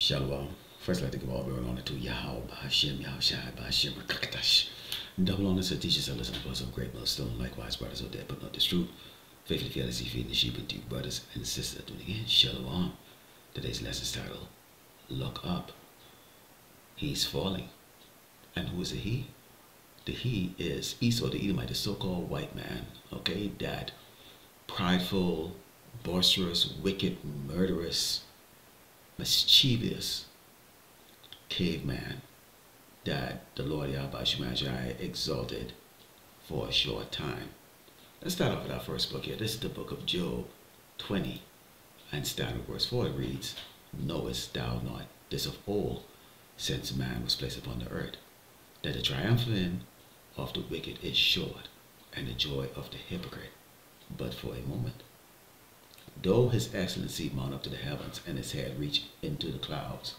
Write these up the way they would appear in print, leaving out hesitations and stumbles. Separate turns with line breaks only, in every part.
Shalom. First, I'd like to give all glory and honor to Yahweh, Hashem, Yahushai, Hashem, Rakakatash. Double honor to teachers and listeners of great millstone. Likewise, brothers out there putting out this truth. Faithfully, fearlessly feeding the sheep and deep brothers and sisters doing again. Shalom. Today's lesson's title, Look Up. He's falling. And who is the he? The he is Esau the Edomite, the so-called white man. Okay, that prideful, boisterous, wicked, murderous, mischievous caveman that the Lord Yapah exalted for a short time. Let's start off with our first book here. This is the book of Job 20, and starting with verse 4 it reads, Knowest thou not this of old, since man was placed upon the earth, that the triumphing of the wicked is short, and the joy of the hypocrite but for a moment? Though his excellency mount up to the heavens, and his head reach into the clouds,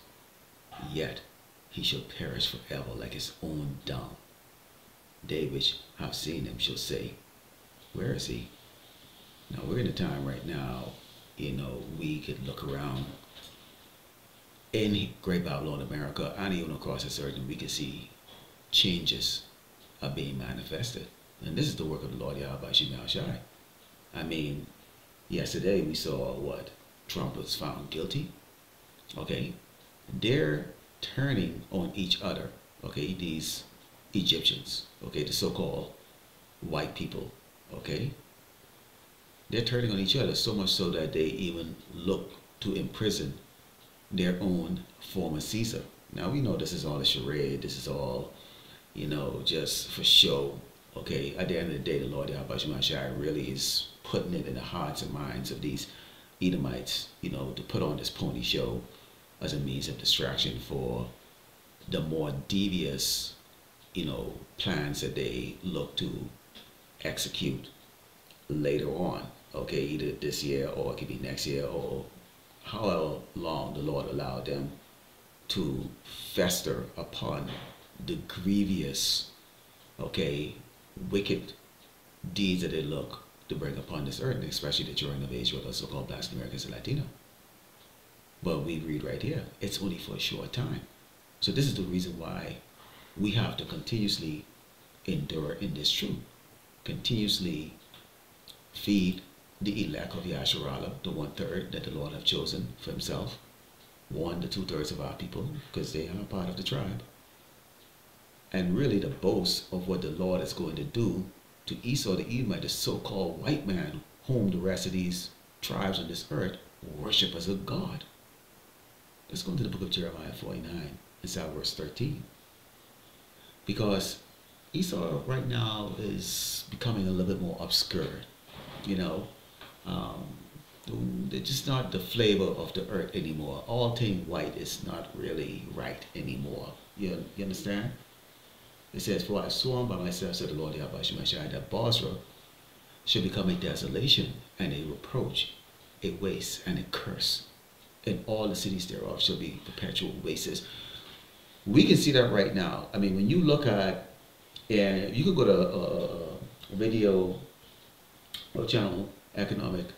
yet he shall perish forever like his own dung. They which have seen him shall say, Where is he? Now we're in a time right now, we could look around in Great Babylon, America, and even across the earth, and we can see changes are being manifested. And this is the work of the Lord Yapah. I mean, yesterday we saw what? Trump was found guilty. Okay? They're turning on each other. Okay? These Egyptians. Okay? The so-called white people. Okay? They're turning on each other so much so that they even look to imprison their own former Caesar. Now we know this is all a charade. This is all, just for show. Okay? At the end of the day, the Lord Yapah really is putting it in the hearts and minds of these Edomites, to put on this pony show as a means of distraction for the more devious, plans that they look to execute later on, okay, either this year or it could be next year or however long the Lord allowed them to fester upon the grievous, okay, wicked deeds that they look to bring upon this earth, especially the children of Israel, the so-called Black Americans and Latino. But we read right here, it's only for a short time. So this is the reason why we have to continuously endure in this truth, continuously feed the elect of Yasharallah, the 1/3 that the Lord have chosen for himself, the 2/3 of our people, because they are part of the tribe. And really the boast of what the Lord is going to do to Esau the Edomite, the so-called white man, whom the rest of these tribes on this earth worship as a god. Let's go into the book of Jeremiah 49 and start verse 13. Because Esau right now is becoming a little bit more obscure. They're just not the flavor of the earth anymore. All thing white is not really right anymore. You understand? It says, For I have sworn by myself, said the Lord Yapah, that Basra shall become a desolation and a reproach, a waste and a curse, and all the cities thereof shall be perpetual wastes. We can see that right now. I mean, when you look at, and you can go to a video or channel, Economic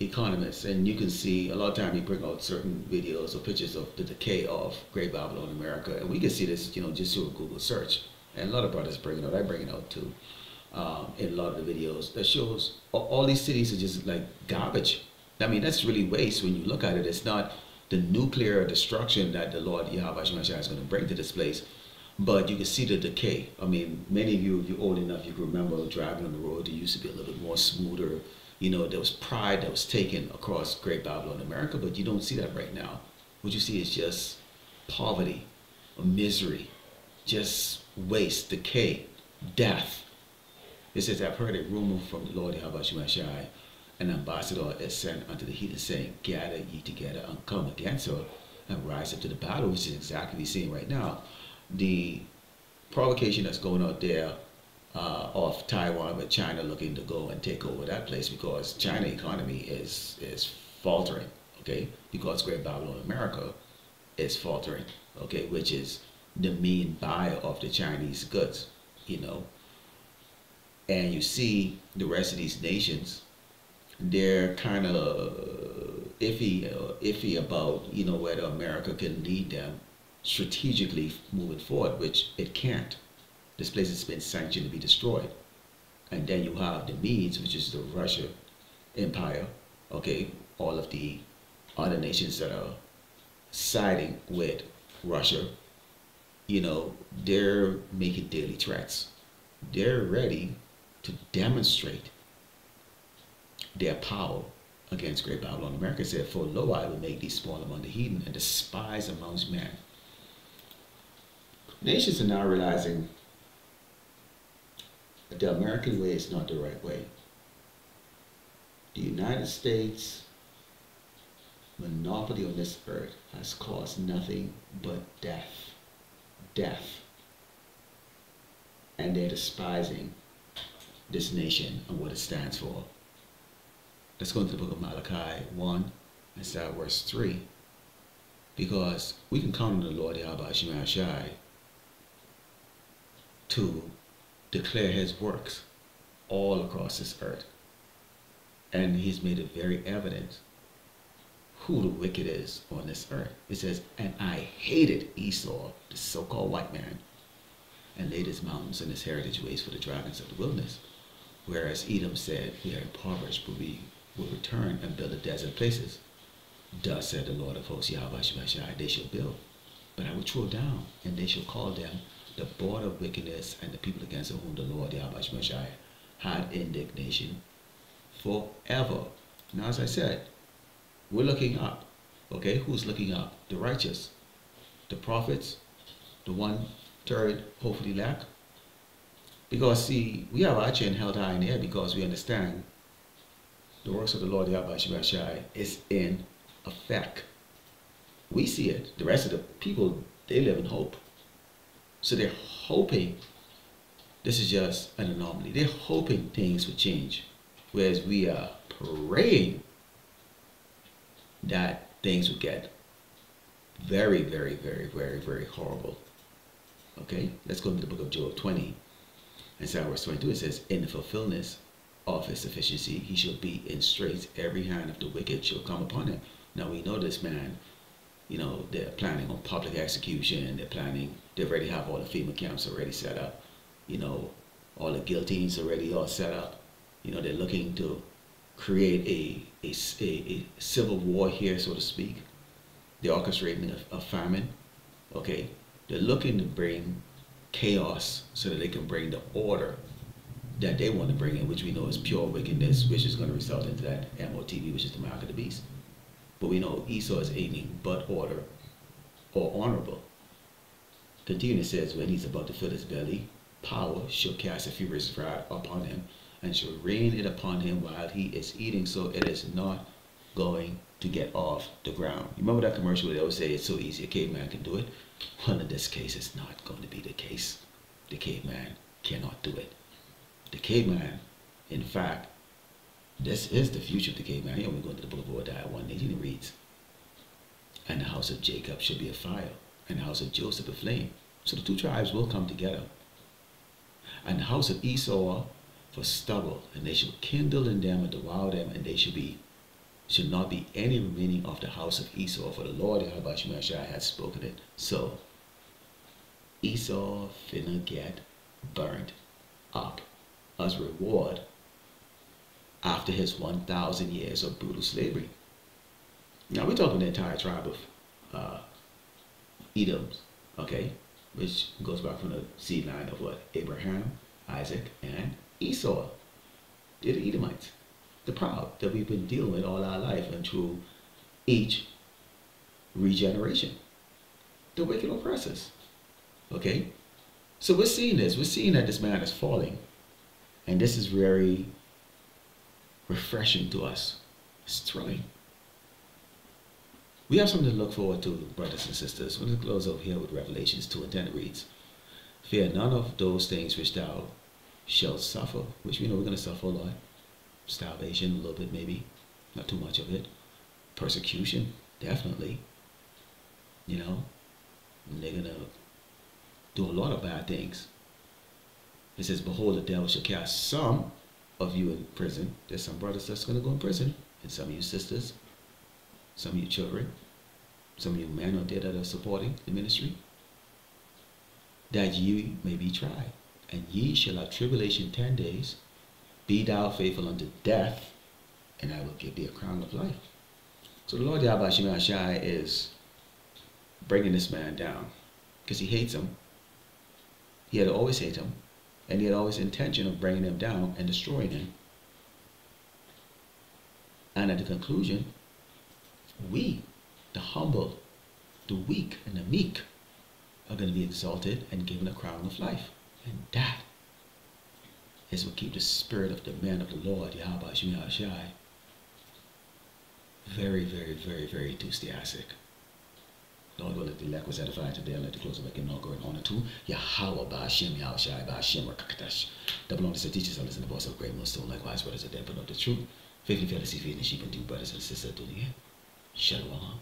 Economists, and you can see a lot of time they bring out certain videos or pictures of the decay of Great Babylon, America, and we can see this, just through a Google search. And a lot of brothers bring it out. I bring it out too in a lot of the videos that shows all these cities are just like garbage. I mean, that's really waste when you look at it. It's not the nuclear destruction that the Lord Yapah is going to bring to this place, but you can see the decay. I mean, many of you, if you're old enough, you can remember driving on the road. It used to be a little bit more smoother. There was pride that was taken across Great Babylon, America, but you don't see that right now. What you see is just poverty, misery, just waste, decay, death. It says, I've heard a rumor from the Lord Yapah, an ambassador is sent unto the heathen, saying, Gather ye together and come against her and rise up to the battle, which is exactly what we're seeing right now. The provocation that's going out there of Taiwan with China looking to go and take over that place because China economy is faltering, okay? Because Great Babylon, America is faltering, okay? Which is the main buyer of the Chinese goods, And you see the rest of these nations, they're kind of iffy about, whether America can lead them strategically moving forward, which it can't. This place has been sanctioned to be destroyed. And then you have the Medes, which is the Russia Empire, okay, all of the other nations that are siding with Russia, they're making daily threats. They're ready to demonstrate their power against Great Babylon. America said, "For lo, I will make thee small among the heathen and despised amongst men." Nations are now realizing that the American way is not the right way. The United States monopoly on this earth has caused nothing but death. Death. And they're despising this nation and what it stands for. Let's go into the book of Malachi 1 and start verse 3. Because we can count on the Lord Yapah Shai to declare his works all across this earth. And he's made it very evident who the wicked is on this earth. It says, "And I hated Esau, the so-called white man, and laid his mountains and his heritage ways for the dragons of the wilderness. Whereas Edom said, we are impoverished, but we will return and build the desert places. Thus said the Lord of hosts, Yahweh Shai, they shall build, but I will throw down, and they shall call them the border of wickedness, and the people against whom the Lord Yahweh Shai had indignation forever." Now, as I said, we're looking up. Okay, who's looking up? The righteous, the prophets, the 1/3 hopefully elect. Because see, we have our chin held high in the air because we understand the works of the Lord Yahweh Shai is in effect. We see it. The rest of the people, they live in hope. So they're hoping this is just an anomaly. They're hoping things will change. Whereas we are praying that things will get very, very, very, very, very horrible. Okay, let's go into the book of Job 20 and start verse 22. It says, "In the fulfillment of his sufficiency, he shall be in straits. Every hand of the wicked shall come upon him." Now we know this man, they're planning on public execution. They already have all the FEMA camps already set up. All the guillotines already all set up. They're looking to create a civil war here, so to speak. They're orchestrating a famine. Okay, they're looking to bring chaos so that they can bring the order that they want to bring in, which we know is pure wickedness, which is going to result into that MOTB, which is the mark of the beast. But we know Esau is aiming but order or honorable. Continue, it says, "When he's about to fill his belly, power shall cast a furious wrath upon him, and shall rain it upon him while he is eating, so it is not going to get off the ground." You remember that commercial where they always say it's so easy, a caveman can do it? Well, in this case, it's not going to be the case. The caveman cannot do it. The caveman, in fact, this is the future of the caveman. Here we go into the book of Obadiah 1:18, it reads, "And the house of Jacob shall be a fire, and the house of Joseph a flame." So the two tribes will come together. "And the house of Esau for stubble, and they shall kindle in them and devour them, and they should not be any remaining of the house of Esau, for the Lord Yahweh Shai has spoken it." So Esau finna get burnt up as reward after his 1,000 years of brutal slavery. Now we're talking the entire tribe of Edoms, okay, which goes back from the seed line of what? Abraham, Isaac, and Esau. They're the Edomites, the proud that we've been dealing with all our life and through each regeneration. The wicked oppressors. Okay? So we're seeing this. We're seeing that this man is falling. And this is very refreshing to us. It's thrilling. We have something to look forward to, brothers and sisters. We're going to close over here with Revelations 2:10. It reads, "Fear none of those things which thou shalt suffer," which we know we're going to suffer a lot. Starvation, a little bit maybe. Not too much of it. Persecution, definitely. They're going to do a lot of bad things. It says, "Behold, the devil shall cast some of you in prison." There's some brothers that's going to go in prison, and some of you sisters some of you children, some of you men out there that are supporting the ministry, that ye may be tried. And ye shall have tribulation 10 days. Be thou faithful unto death, and I will give thee a crown of life. So the Lord Yapah Shai is bringing this man down because he hates him. He had always hated him, and he had always intention of bringing him down and destroying him. And at the conclusion, we, the humble, the weak, and the meek, are going to be exalted and given a crown of life. And that is what keeps the spirit of the man of the Lord, Yapah Shai, very, very, very, very enthusiastic. Lord, will let the elect was edified today, and let the close of it all go in honor to Yahweh Ba'ashem Yahushai Ba'ashem Rakakatash. Double on the teachers, and listen to the voice of great millstone, likewise brothers of them, but of the truth. Faithfully fail to see faith in the sheep and do brothers and sisters do the end. Shalom.